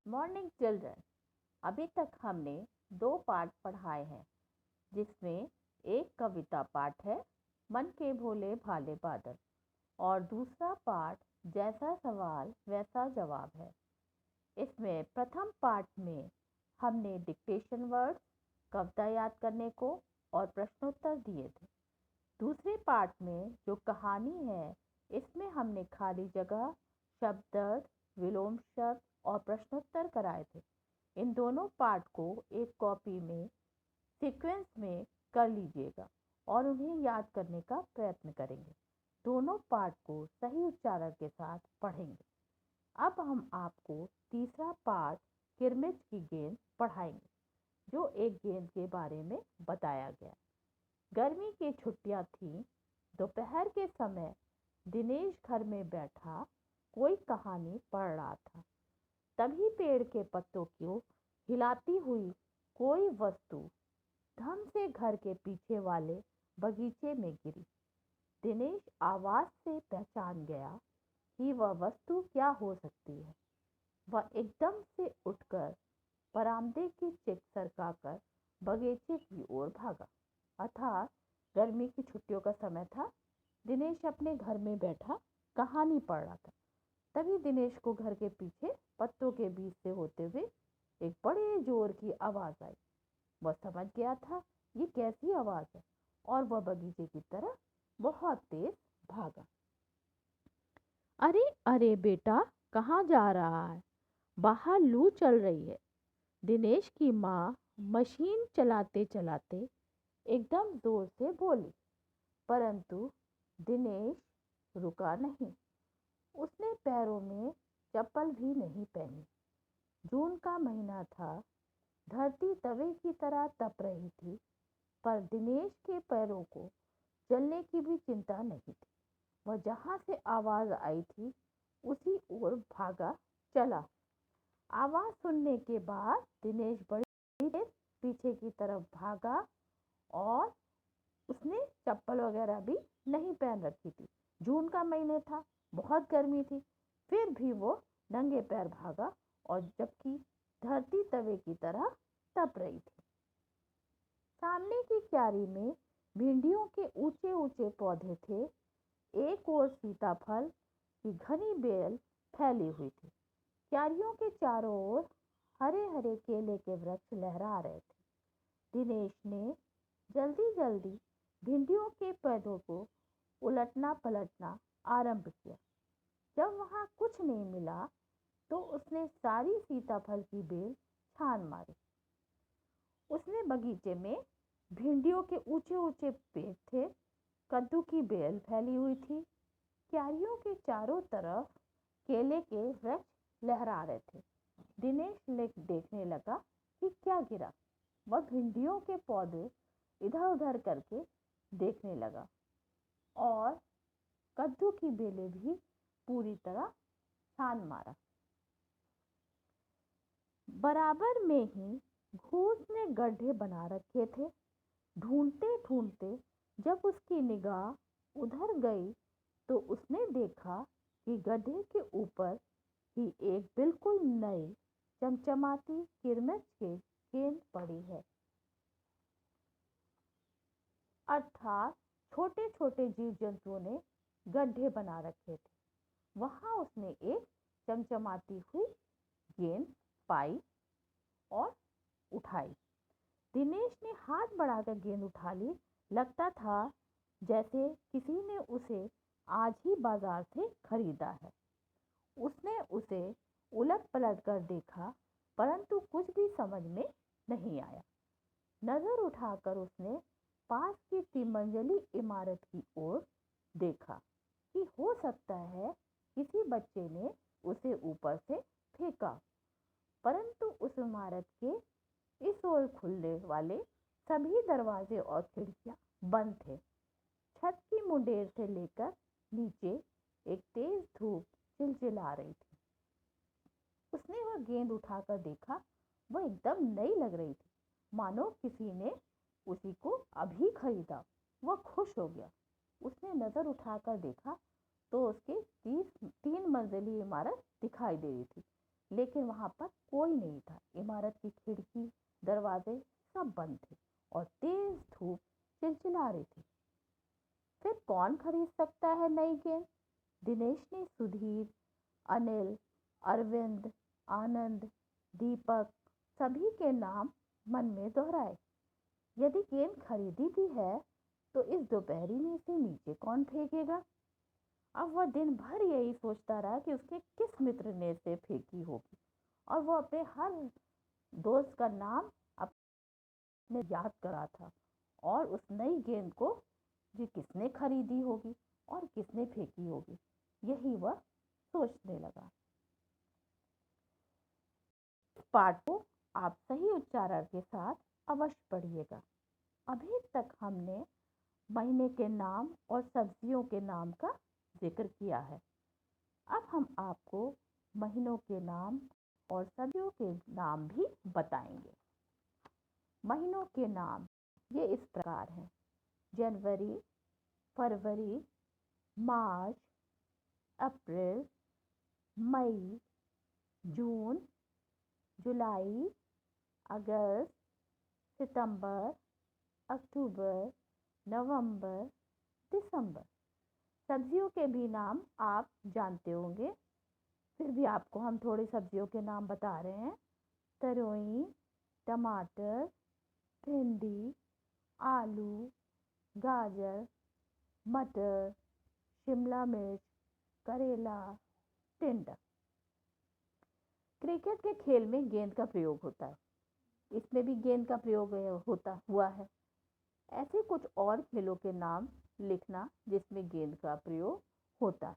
Morning children. अभी तक हमने दो पाठ पढ़ाए हैं, जिसमें एक कविता पाठ है मन के भोले भाले बादल और दूसरा पाठ जैसा सवाल वैसा जवाब है। इसमें प्रथम पाठ में हमने डिक्टेशन वर्ड, कविता याद करने को और प्रश्नोत्तर दिए थे। दूसरे पाठ में जो कहानी है, इसमें हमने खाली जगह, शब्द, विलोम शब्द और प्रश्नोत्तर कराए थे। इन दोनों पाठ को एक कॉपी में सीक्वेंस में कर लीजिएगा और उन्हें याद करने का प्रयत्न करेंगे। दोनों पाठ को सही उच्चारण के साथ पढ़ेंगे। अब हम आपको तीसरा पाठ किरमिच की गेंद पढ़ाएंगे, जो एक गेंद के बारे में बताया गया। गर्मी की छुट्टियां थीं। दोपहर के समय दिनेश घर में बैठा कोई कहानी पढ़ रहा था। तभी पेड़ के पत्तों को हिलाती हुई कोई वस्तु धम से घर के पीछे वाले बगीचे में गिरी। दिनेश आवाज से पहचान गया कि वह वस्तु क्या हो सकती है। वह एकदम से उठकर बरामदे की चिक सरकाकर बगीचे की ओर भागा। अर्थात गर्मी की छुट्टियों का समय था। दिनेश अपने घर में बैठा कहानी पढ़ रहा था। तभी दिनेश को घर के पीछे पत्तों के बीच से होते हुए एक बड़े जोर की आवाज आई। वह समझ गया था ये कैसी आवाज है और वह बगीचे की तरफ बहुत तेज भागा। अरे अरे बेटा, कहाँ जा रहा है? बाहर लू चल रही है। दिनेश की माँ मशीन चलाते चलाते एकदम जोर से बोली, परंतु दिनेश रुका नहीं। उसने पैरों में चप्पल भी नहीं पहनी। जून का महीना था। धरती तवे की तरह तप रही थी, पर दिनेश के पैरों को जलने की भी चिंता नहीं थी। वह जहां से आवाज आई थी उसी ओर भागा चला। आवाज सुनने के बाद दिनेश बड़ी देर पीछे की तरफ भागा और उसने चप्पल वगैरह भी नहीं पहन रखी थी। जून का महीने था, बहुत गर्मी थी, फिर भी वो नंगे पैर भागा, और जबकि धरती तवे की तरह तप रही थी। सामने की क्यारी में भिंडियों के ऊंचे ऊंचे पौधे थे। एक ओर सीताफल की घनी बेल फैली हुई थी। क्यारियों के चारों ओर हरे हरे केले के वृक्ष लहरा रहे थे। दिनेश ने जल्दी जल्दी भिंडियों के पौधों को उलटना पलटना आरंभ किया। जब वहां कुछ नहीं मिला तो उसने सारी सीताफल की बेल छान मारी। उसने बगीचे में भिंडियों के ऊंचे ऊंचे पेड़ थे, कद्दू की बेल फैली हुई थी। क्यारियों के चारों तरफ केले के वृक्ष लहरा रहे थे। दिनेश देखने लगा कि क्या गिरा। वह भिंडियों के पौधे इधर उधर करके देखने लगा और कद्दू की बेलें भी पूरी तरह छान मारा। बराबर में ही घूस ने गड्ढे बना रखे थे। ढूंढते ढूंढते जब उसकी निगाह उधर गई तो उसने देखा कि गड्ढे के ऊपर ही एक बिल्कुल नई चमचमाती किरमिच की गेंद पड़ी है। अर्थात छोटे छोटे जीव जंतुओं ने गड्ढे बना रखे थे। वहां उसने एक चमचमाती हुई गेंद पाई और उठाई। दिनेश ने हाथ बढ़ाकर गेंद उठा ली। लगता था जैसे किसी ने उसे आज ही बाजार से खरीदा है। उसने उसे उलट पलट कर देखा, परंतु कुछ भी समझ में नहीं आया। नजर उठाकर उसने पास की 3 मंजिली इमारत की ओर देखा कि हो सकता है किसी बच्चे ने उसे ऊपर से फेंका, परंतु उस इमारत के इस ओर खुलने वाले सभी दरवाजे और खिड़कियां बंद थे। छत की मुंडेर से लेकर नीचे एक तेज धूप चिलचिला रही थी। उसने वह गेंद उठाकर देखा। वह एकदम नई लग रही थी, मानो किसी ने उसी को अभी खरीदा। वह खुश हो गया। उसने नजर उठाकर देखा तो उसके 3 मंजिली इमारत दिखाई दे रही थी। लेकिन वहाँ पर कोई नहीं था। इमारत की खिड़की दरवाजे सब बंद थे और तेज धूप चिलचिला रही थी। फिर कौन खरीद सकता है नई गेंद? दिनेश ने सुधीर, अनिल, अरविंद, आनंद, दीपक सभी के नाम मन में दोहराए। यदि गेंद खरीदी भी है तो इस दोपहरी में इसे नीचे कौन फेंकेगा? अब वह दिन भर यही सोचता रहा कि उसके किस मित्र ने इसे फेंकी होगी और वो अपने हर दोस्त का नाम अपने याद करा था और उस नई गेंद को जी किसने खरीदी होगी और किसने फेंकी होगी, यही वह सोचने लगा। इस पाठ को आप सही उच्चारण के साथ अवश्य पढ़िएगा। अभी तक हमने महीने के नाम और सब्जियों के नाम का जिक्र किया है। अब हम आपको महीनों के नाम और सब्जियों के नाम भी बताएंगे। महीनों के नाम ये इस प्रकार हैं: जनवरी, फरवरी, मार्च, अप्रैल, मई, जून, जुलाई, अगस्त, सितंबर, अक्टूबर, नवंबर, दिसंबर। सब्जियों के भी नाम आप जानते होंगे, फिर भी आपको हम थोड़ी सब्जियों के नाम बता रहे हैं। तरोई, टमाटर, भिंडी, आलू, गाजर, मटर, शिमला मिर्च, करेला, टिंडा। क्रिकेट के खेल में गेंद का प्रयोग होता है, इसमें भी गेंद का प्रयोग होता हुआ है। ऐसे कुछ और खेलों के नाम लिखना जिसमें गेंद का प्रयोग होता है,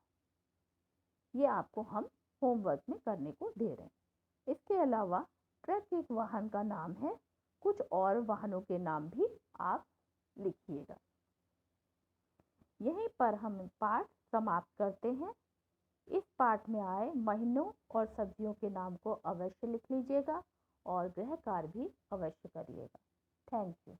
ये आपको हम होमवर्क में करने को दे रहे हैं। इसके अलावा ट्रक एक वाहन का नाम है, कुछ और वाहनों के नाम भी आप लिखिएगा। यहीं पर हम पाठ समाप्त करते हैं। इस पाठ में आए महीनों और सब्जियों के नाम को अवश्य लिख लीजिएगा और गृह कार्य भी अवश्य करिएगा। Thank you.